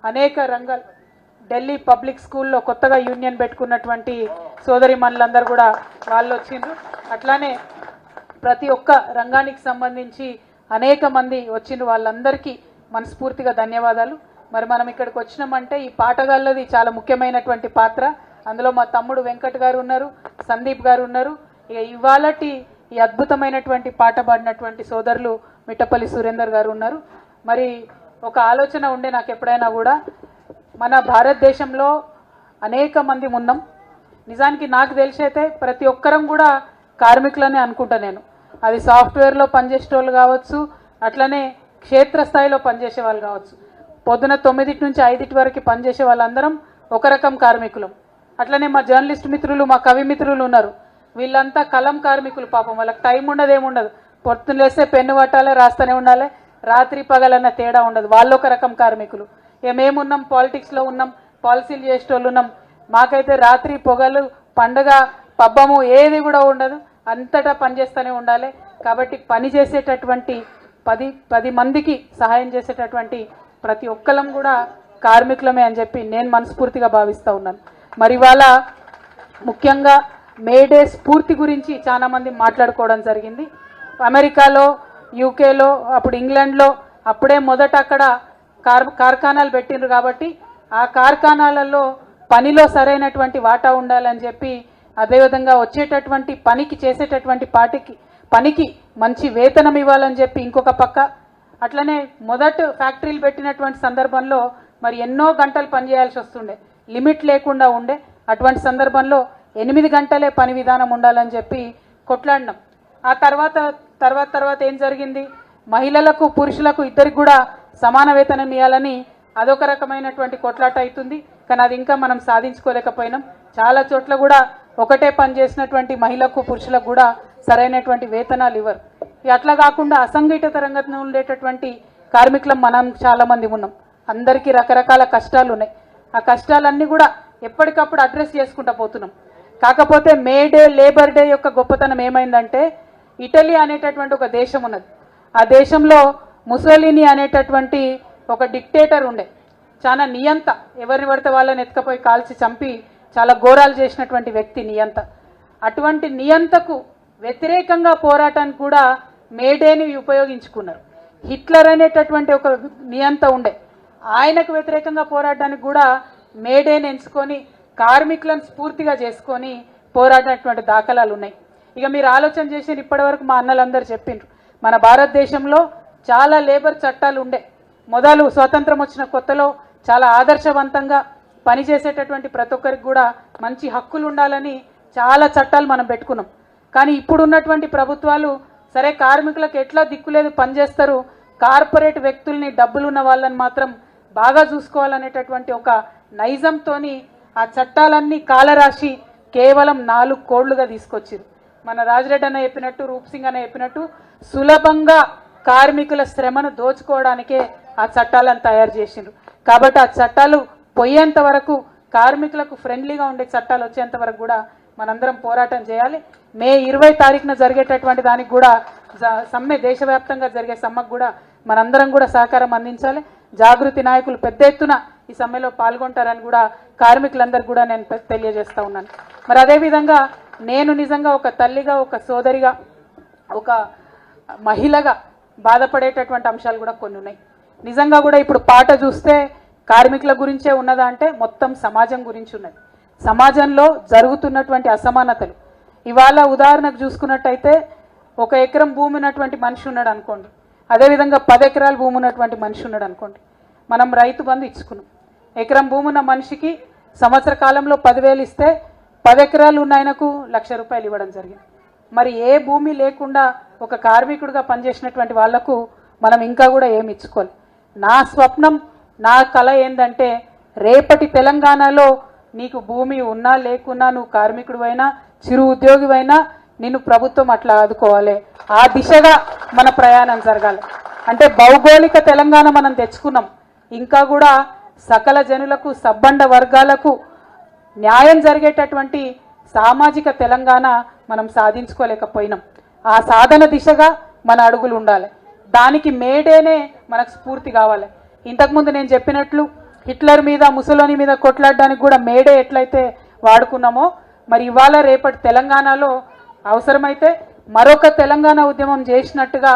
అనేక రంగాలు ఢిల్లీ పబ్లిక్ స్కూల్లో కొత్తగా యూనియన్ పెట్టుకున్నటువంటి సోదరి మనులందరూ కూడా వాళ్ళు వచ్చిండ్రు. అట్లానే ప్రతి ఒక్క రంగానికి సంబంధించి అనేక మంది వచ్చిండ్రు. వాళ్ళందరికీ మనస్ఫూర్తిగా ధన్యవాదాలు. మరి మనం ఇక్కడికి వచ్చినామంటే ఈ పాటగాళ్ళది చాలా ముఖ్యమైనటువంటి పాత్ర. అందులో మా తమ్ముడు వెంకట్ గారు ఉన్నారు, సందీప్ గారు ఉన్నారు. ఇక ఇవాళటి ఈ అద్భుతమైనటువంటి పాట పాడినటువంటి సోదరులు మిట్టపల్లి సురేందర్ గారు ఉన్నారు. మరి ఒక ఆలోచన ఉండే నాకు ఎప్పుడైనా కూడా, మన భారతదేశంలో అనేక మంది ఉన్నాం. నిజానికి నాకు తెలిసైతే ప్రతి ఒక్కరం కూడా కార్మికులనే అనుకుంటా నేను. అది సాఫ్ట్వేర్లో పనిచేసే వాళ్ళు కావచ్చు, అట్లనే క్షేత్రస్థాయిలో పనిచేసే వాళ్ళు కావచ్చు. పొద్దున 9 నుంచి 5 వరకు పనిచేసే వాళ్ళందరం ఒక రకం కార్మికులం. అట్లనే మా జర్నలిస్ట్ మిత్రులు, మా కవి మిత్రులు ఉన్నారు. వీళ్ళంతా కలం కార్మికులు. పాపం వాళ్ళకి టైం ఉండదు, ఏముండదు. పొద్దున్న లేస్తే పెన్ను పట్టాలి, రాస్తూనే ఉండాలి. రాత్రి పగలన్న తేడా ఉండదు. వాళ్ళు ఒక రకం కార్మికులు. ఇక మేమున్నాం, పాలిటిక్స్లో ఉన్నాం, పాలసీలు చేసేటోళ్ళు ఉన్నాం. మాకైతే రాత్రి పొగలు, పండుగ, పబ్బము ఏది కూడా ఉండదు. అంతటా పనిచేస్తూనే ఉండాలి. కాబట్టి పని చేసేటటువంటి 10 మందికి సహాయం చేసేటటువంటి ప్రతి ఒక్కరం కూడా కార్మికులమే అని చెప్పి నేను మనస్ఫూర్తిగా భావిస్తూ ఉన్నాను. మరి ఇవాళ ముఖ్యంగా మేడే స్ఫూర్తి గురించి చాలామంది మాట్లాడుకోవడం జరిగింది. అమెరికాలో, యూకేలో, అప్పుడు ఇంగ్లాండ్లో అప్పుడే మొదట అక్కడ కార్ఖానాలు పెట్టిండ్రు. కాబట్టి ఆ కార్ఖానాలలో పనిలో సరైనటువంటి వాటా ఉండాలని చెప్పి, అదేవిధంగా వచ్చేటటువంటి పనికి, చేసేటటువంటి పనికి మంచి వేతనం ఇవ్వాలని చెప్పి ఇంకొక పక్క, అట్లనే మొదట ఫ్యాక్టరీలు పెట్టినటువంటి సందర్భంలో మరి ఎన్నో గంటలు పనిచేయాల్సి వస్తుండే, లిమిట్ లేకుండా ఉండే. అటువంటి సందర్భంలో 8 గంటలే పని విధానం ఉండాలని చెప్పి కొట్లాడినాం. ఆ తర్వాత ఏం జరిగింది, మహిళలకు పురుషులకు ఇద్దరికి కూడా సమాన వేతనం ఇవ్వాలని అదొక రకమైనటువంటి కొట్లాట అవుతుంది. కానీ అది ఇంకా మనం సాధించుకోలేకపోయినాం. చాలా చోట్ల కూడా ఒకటే పని చేసినటువంటి మహిళలకు పురుషులకు కూడా సరైనటువంటి వేతనాలు ఇవ్వరు. అట్లా కాకుండా అసంఘటిత రంగంలో ఉండేటటువంటి కార్మికులం మనం చాలామంది ఉన్నాం. అందరికీ రకరకాల కష్టాలు ఉన్నాయి. ఆ కష్టాలన్నీ కూడా ఎప్పటికప్పుడు అడ్రస్ చేసుకుంటూ పోతున్నాం. కాకపోతే మే డే, లేబర్ డే యొక్క గొప్పతనం ఏమైందంటే, ఇటలీ అనేటటువంటి ఒక దేశం ఉన్నది. ఆ దేశంలో ముసోలిని అనేటటువంటి ఒక డిక్టేటర్ ఉండే. చాలా నియంత, ఎవరిని పడితే వాళ్ళని ఎత్తుకపోయి కాల్చి చంపి చాలా ఘోరాలు చేసినటువంటి వ్యక్తి నియంత. అటువంటి నియంతకు వ్యతిరేకంగా పోరాటానికి కూడా మేడేని ఉపయోగించుకున్నారు. హిట్లర్ అనేటటువంటి ఒక నియంత ఉండే, ఆయనకు వ్యతిరేకంగా పోరాడడానికి కూడా మేడేని ఎంచుకొని కార్మికులను స్ఫూర్తిగా చేసుకొని పోరాడినటువంటి దాఖలాలు ఉన్నాయి. ఇక మీరు ఆలోచన చేసి ఇప్పటివరకు మా అన్నలందరూ చెప్పిండ్రు, మన భారతదేశంలో చాలా లేబర్ చట్టాలు ఉండే. మొదలు స్వాతంత్రం వచ్చిన కొత్తలో చాలా ఆదర్శవంతంగా పనిచేసేటటువంటి ప్రతి ఒక్కరికి కూడా మంచి హక్కులు ఉండాలని చాలా చట్టాలు మనం పెట్టుకున్నాం. కానీ ఇప్పుడు ఉన్నటువంటి ప్రభుత్వాలు సరే కార్మికులకు ఎట్లా దిక్కులేదు పనిచేస్తారు, కార్పొరేట్ వ్యక్తుల్ని, డబ్బులున్న వాళ్ళని మాత్రం బాగా చూసుకోవాలనేటటువంటి ఒక నైజంతోని ఆ చట్టాలన్నీ కాలరాశి కేవలం 4 కోడ్లుగా తీసుకొచ్చారు. మన రాజరెడ్డి అన్న చెప్పినట్టు, రూప్ సింగ్ అన్న చెప్పినట్టు సులభంగా కార్మికుల శ్రమను దోచుకోవడానికే ఆ చట్టాలను తయారు చేసిండ్రు. కాబట్టి ఆ చట్టాలు పోయేంత వరకు, కార్మికులకు ఫ్రెండ్లీగా ఉండే చట్టాలు వచ్చేంత వరకు కూడా మనందరం పోరాటం చేయాలి. మే 20 తారీఖున జరిగేటటువంటి దానికి కూడా సమ్మె, దేశవ్యాప్తంగా జరిగే సమ్మెకు కూడా మనందరం కూడా సహకారం అందించాలి. జాగృతి నాయకులు పెద్ద ఎత్తున ఈ సమ్మెలో పాల్గొంటారని కూడా కార్మికులందరూ కూడా నేను తెలియజేస్తూ ఉన్నాను. మరి అదేవిధంగా నేను నిజంగా ఒక తల్లిగా, ఒక సోదరిగా, ఒక మహిళగా బాధపడేటటువంటి అంశాలు కూడా కొన్ని ఉన్నాయి. నిజంగా కూడా ఇప్పుడు పాట చూస్తే కార్మికుల గురించే ఉన్నదా అంటే మొత్తం సమాజం గురించి ఉన్నది. సమాజంలో జరుగుతున్నటువంటి అసమానతలు ఇవాళ ఉదాహరణకు చూసుకున్నట్టయితే, 1 ఎకరం భూమి ఉన్నటువంటి మనిషి ఉన్నాడు అనుకోండి, అదేవిధంగా 10 ఎకరాల భూమి ఉన్నటువంటి మనిషి ఉన్నాడు అనుకోండి. మనం రైతు బంధు ఇచ్చుకున్నాం. ఎకరం భూమి ఉన్న మనిషికి సంవత్సర కాలంలో 10,000 ఇస్తే 10 ఎకరాలు ఉన్న ఆయనకు ₹1,00,000 ఇవ్వడం జరిగింది. మరి ఏ భూమి లేకుండా ఒక కార్మికుడిగా పనిచేసినటువంటి వాళ్లకు మనం ఇంకా కూడా ఏమి ఇచ్చుకోవాలి. నా స్వప్నం, నా కళ ఏంటంటే, రేపటి తెలంగాణలో నీకు భూమి ఉన్నా లేకున్నా, నువ్వు కార్మికుడివైనా, చిరు ఉద్యోగివైనా, నిన్ను ప్రభుత్వం అట్లా ఆదుకోవాలి. ఆ దిశగా మన ప్రయాణం జరగాలి. అంటే భౌగోళిక తెలంగాణ మనం తెచ్చుకున్నాం, ఇంకా కూడా సకల జనులకు, సబ్బండ వర్గాలకు న్యాయం జరిగేటటువంటి సామాజిక తెలంగాణ మనం సాధించుకోలేకపోయినాం. ఆ సాధన దిశగా మన అడుగులు ఉండాలి. దానికి మేడేనే మనకు స్ఫూర్తి కావాలి. ఇంతకుముందు నేను చెప్పినట్లు హిట్లర్ మీద ముసలోని మీద కొట్లాడడానికి కూడా మేడే ఎట్లయితే వాడుకున్నామో మరి ఇవాళ రేపటి తెలంగాణలో అవసరమైతే మరొక తెలంగాణ ఉద్యమం చేసినట్టుగా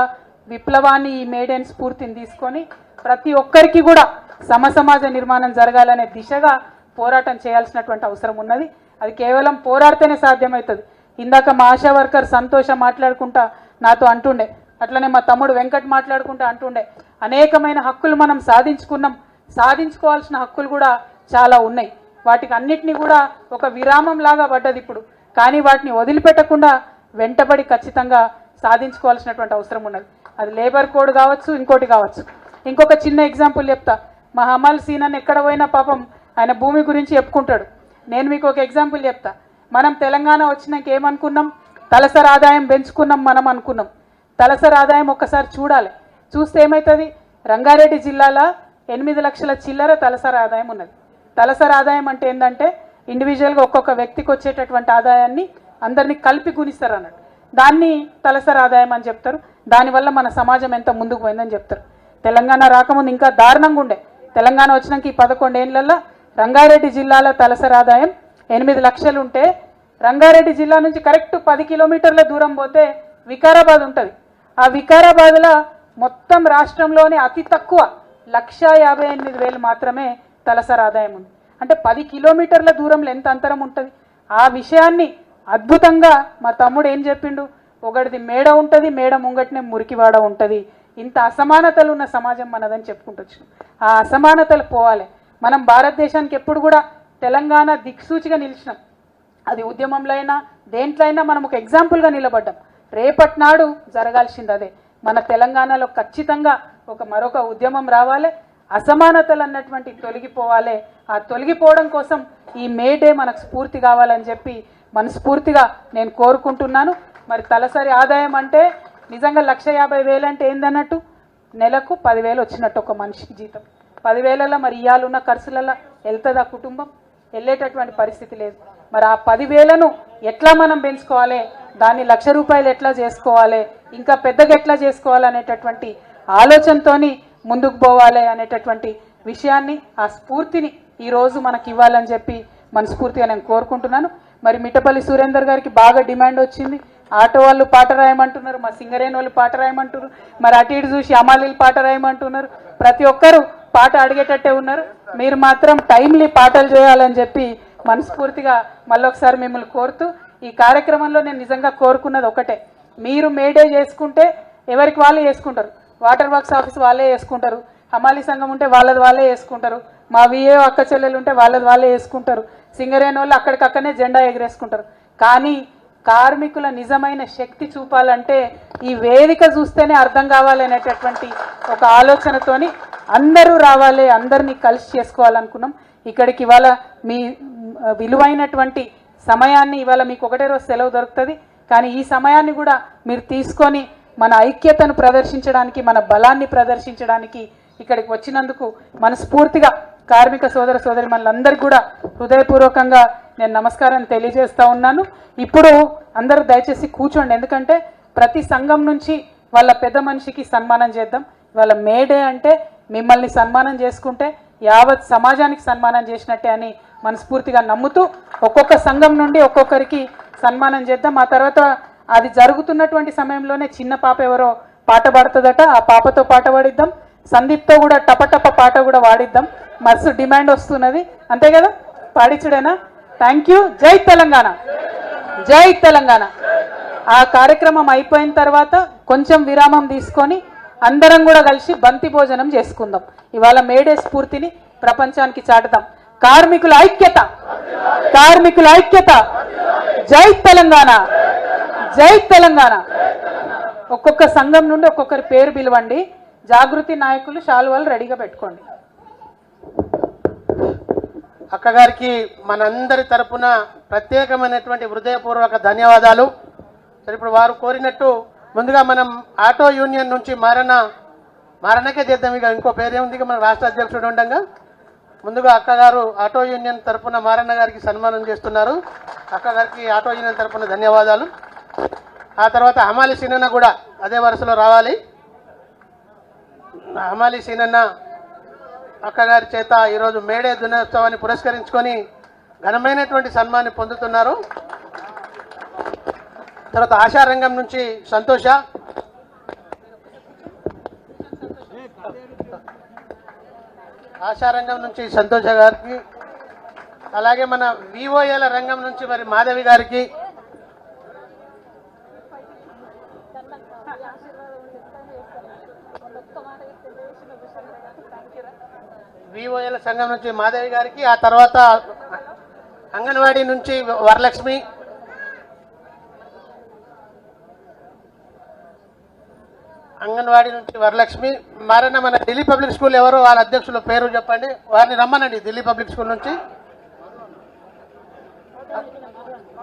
విప్లవాన్ని ఈ మేడేని స్ఫూర్తిని తీసుకొని ప్రతి ఒక్కరికి కూడా సమసమాజ నిర్మాణం జరగాలనే దిశగా పోరాటం చేయాల్సినటువంటి అవసరం ఉన్నది. అది కేవలం పోరాడితేనే సాధ్యమవుతుంది. ఇందాక మా ఆశా వర్కర్ సంతోష మాట్లాడుకుంటా నాతో అంటుండే, అట్లనే మా తమ్ముడు వెంకట్ మాట్లాడుకుంటా అంటుండే, అనేకమైన హక్కులు మనం సాధించుకున్నాం, సాధించుకోవాల్సిన హక్కులు కూడా చాలా ఉన్నాయి. వాటికి అన్నిటినీ కూడా ఒక విరామం లాగా పడ్డది ఇప్పుడు. కానీ వాటిని వదిలిపెట్టకుండా వెంటబడి ఖచ్చితంగా సాధించుకోవాల్సినటువంటి అవసరం ఉన్నది. అది లేబర్ కోడ్ కావచ్చు, ఇంకోటి కావచ్చు. ఇంకొక చిన్న ఎగ్జాంపుల్ చెప్తా. మా హమాల్ సీనన్ ఎక్కడ పోయినా పాపం ఆయన భూమి గురించి చెప్పుకుంటాడు. నేను మీకు ఒక ఎగ్జాంపుల్ చెప్తా. మనం తెలంగాణ వచ్చినాక ఏమనుకున్నాం? తలసరి ఆదాయం పెంచుకున్నాం మనం అనుకున్నాం. తలసరి ఆదాయం ఒక్కసారి చూడాలి. చూస్తే ఏమవుతుంది? రంగారెడ్డి జిల్లాలో 8 లక్షల చిల్లర తలసరి ఆదాయం ఉన్నది. తలసరి ఆదాయం అంటే ఏంటంటే ఇండివిజువల్గా ఒక్కొక్క వ్యక్తికి వచ్చేటటువంటి ఆదాయాన్ని అందరినీ కలిపి గుణిస్తారు అన్నట్టు. దాన్ని తలసరి ఆదాయం అని చెప్తారు. దానివల్ల మన సమాజం ఎంత ముందుకు పోయిందని చెప్తారు. తెలంగాణ రాకముందు ఇంకా దారుణంగా ఉండే. తెలంగాణ వచ్చినాక ఈ 11 ఏళ్లలో రంగారెడ్డి జిల్లాలో తలసరి ఆదాయం 8 లక్షలు ఉంటే, రంగారెడ్డి జిల్లా నుంచి కరెక్ట్ 10 కిలోమీటర్ల దూరం పోతే వికారాబాద్ ఉంటుంది. ఆ వికారాబాద్లో మొత్తం రాష్ట్రంలోనే అతి తక్కువ 1,58,000 మాత్రమే తలసరి ఆదాయం ఉంది. అంటే 10 కిలోమీటర్ల దూరంలో ఎంత అంతరం ఉంటుంది? ఆ విషయాన్ని అద్భుతంగా మా తమ్ముడు ఏం చెప్పిండు, ఒకటిది మేడ ఉంటుంది, మేడ ముంగటనే మురికివాడ ఉంటుంది. ఇంత అసమానతలు ఉన్న సమాజం మనదని చెప్పుకుంటొచ్చు. ఆ అసమానతలు పోవాలి. మనం భారతదేశానికి ఎప్పుడు కూడా తెలంగాణ దిక్సూచిగా నిలిచినాం. అది ఉద్యమంలో అయినా దేంట్లో అయినా మనం ఒక ఎగ్జాంపుల్గా నిలబడ్డాం. రేపటి నాడు జరగాల్సింది అదే. మన తెలంగాణలో ఖచ్చితంగా మరొక ఉద్యమం రావాలి. అసమానతలు అన్నటువంటి తొలగిపోవాలి. ఆ తొలగిపోవడం కోసం ఈ మే డే మనకు స్ఫూర్తి కావాలని చెప్పి మనస్ఫూర్తిగా నేను కోరుకుంటున్నాను. మరి తలసరి ఆదాయం అంటే నిజంగా 1,50,000 అంటే ఏందన్నట్టు? నెలకు 10,000 వచ్చినట్టు ఒక మనిషికి జీతం. 10,000లో మరి ఇవాళ ఖర్చులలో వెళ్తుందా కుటుంబం? వెళ్ళేటటువంటి పరిస్థితి లేదు. మరి ఆ 10,000ను ఎట్లా మనం పెంచుకోవాలి, దాన్ని ₹1,00,000 ఎట్లా చేసుకోవాలి, ఇంకా పెద్దగా ఎట్లా చేసుకోవాలి అనేటటువంటి ఆలోచనతోని ముందుకు పోవాలి అనేటటువంటి విషయాన్ని, ఆ స్ఫూర్తిని ఈరోజు మనకి ఇవ్వాలని చెప్పి మనస్ఫూర్తిగా నేను కోరుకుంటున్నాను. మరి మిట్టపల్లి సురేందర్ గారికి బాగా డిమాండ్ వచ్చింది. ఆటో వాళ్ళు పాట రాయమంటున్నారు, మా సింగరేణి వాళ్ళు పాట రాయమంటున్నారు, మరి అటు ఇటు చూసి అమాలీలు పాట రాయమంటున్నారు. ప్రతి ఒక్కరూ పాట అడిగేటట్టే ఉన్నారు. మీరు మాత్రం టైమ్లీ పాటలు చేయాలని చెప్పి మనస్ఫూర్తిగా మళ్ళొకసారి మిమ్మల్ని కోరుతూ, ఈ కార్యక్రమంలో నేను నిజంగా కోరుకున్నది ఒకటే, మీరు మేడే చేసుకుంటే ఎవరికి వాళ్ళు చేసుకుంటారు. వాటర్ వర్క్స్ ఆఫీస్ వాళ్ళే చేసుకుంటారు, హమాలీ సంఘం ఉంటే వాళ్ళే చేసుకుంటారు, మా విఏ అక్క చెల్లెలు ఉంటే వాళ్ళే చేసుకుంటారు, సింగరేణి వాళ్ళు అక్కడికక్కడనే జెండా ఎగరేసుకుంటారు. కానీ కార్మికుల నిజమైన శక్తి చూపాలంటే ఈ వేదిక చూస్తేనే అర్థం కావాలనేటటువంటి ఒక ఆలోచనతోని అందరూ రావాలి, అందరినీ కలిసి చేసుకోవాలనుకున్నాం. ఇక్కడికి ఇవాళ మీ విలువైనటువంటి సమయాన్ని, ఇవాళ మీకు ఒకటే రోజు సెలవు దొరుకుతుంది, కానీ ఈ సమయాన్ని కూడా మీరు తీసుకొని మన ఐక్యతను ప్రదర్శించడానికి, మన బలాన్ని ప్రదర్శించడానికి ఇక్కడికి వచ్చినందుకు మనస్ఫూర్తిగా కార్మిక సోదర సోదరిమణులందరికీ కూడా హృదయపూర్వకంగా నేను నమస్కారం తెలియజేస్తా ఉన్నాను. ఇప్పుడు అందరూ దయచేసి కూర్చోండి, ఎందుకంటే ప్రతి సంఘం నుంచి వాళ్ళ పెద్ద మనిషికి సన్మానం చేద్దాం. వాళ్ళ మేడే అంటే మిమ్మల్ని సన్మానం చేసుకుంటే యావత్ సమాజానికి సన్మానం చేసినట్టే అని మనస్ఫూర్తిగా నమ్ముతూ ఒక్కొక్క సంఘం నుండి ఒక్కొక్కరికి సన్మానం చేద్దాం. ఆ తర్వాత అది జరుగుతున్నటువంటి సమయంలోనే చిన్న పాప ఎవరో పాట పాడుతుందట, ఆ పాపతో పాట పాడిద్దాం. సందీప్తో కూడా టపటప పాట కూడా వాడిద్దాం. మస్తు డిమాండ్ వస్తున్నది, అంతే కదా? పాడించుడేనా? Thank you. జై తెలంగాణ, జై తెలంగాణ. ఆ కార్యక్రమం అయిపోయిన తర్వాత కొంచెం విరామం తీసుకొని అందరం కూడా కలిసి బంతి భోజనం చేసుకుందాం. ఇవాళ మేడే స్ఫూర్తిని ప్రపంచానికి చాటుదాం. కార్మికుల ఐక్యత, కార్మికుల ఐక్యత. జై తెలంగాణ, జై తెలంగాణ. ఒక్కొక్క సంఘం నుండి ఒక్కొక్కరి పేరు పిలవండి. జాగృతి నాయకులు శాలువాలు రెడీగా పెట్టుకోండి. అక్కగారికి మనందరి తరపున ప్రత్యేకమైనటువంటి హృదయపూర్వక ధన్యవాదాలు. సరే, ఇప్పుడు వారు కోరినట్టు ముందుగా మనం ఆటో యూనియన్ నుంచి మారణకే చేద్దాం. ఇక ఇంకో పేరేముంది, ఇక మన రాష్ట్ర అధ్యక్షుడు ఉండగా ముందుగా అక్కగారు ఆటో యూనియన్ తరపున మారన్న గారికి సన్మానం చేస్తున్నారు. అక్కగారికి ఆటో యూనియన్ తరపున ధన్యవాదాలు. ఆ తర్వాత హమాలి సీనన్న కూడా అదే వరుసలో రావాలి. హమాలి సీనన్న అక్కగారి చేత ఈరోజు మేడే దినోత్సవాన్ని పురస్కరించుకొని ఘనమైనటువంటి సన్మాన్ని పొందుతున్నారు. తర్వాత ఆశారంగం నుంచి సంతోష, ఆశారంగం నుంచి సంతోష గారికి, అలాగే మన విఓఏల రంగం నుంచి మరి మాధవి గారికి, విఓఏల సంఘం నుంచి మాధవి గారికి, ఆ తర్వాత అంగన్వాడీ నుంచి వరలక్ష్మి, అంగన్వాడీ నుంచి వరలక్ష్మి, మరణ మన ఢిల్లీ పబ్లిక్ స్కూల్ ఎవరు వాళ్ళ అధ్యక్షుల పేరు చెప్పండి, వారిని రమ్మనండి. ఢిల్లీ పబ్లిక్ స్కూల్ నుంచి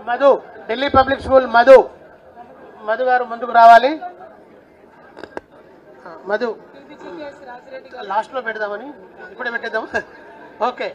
మధు, ఢిల్లీ పబ్లిక్ స్కూల్ మధు, మధు గారు ముందుకు రావాలి. మధు లాస్ట్లో పెడదామని ఇప్పుడే పెట్టేద్దాం. ఓకే.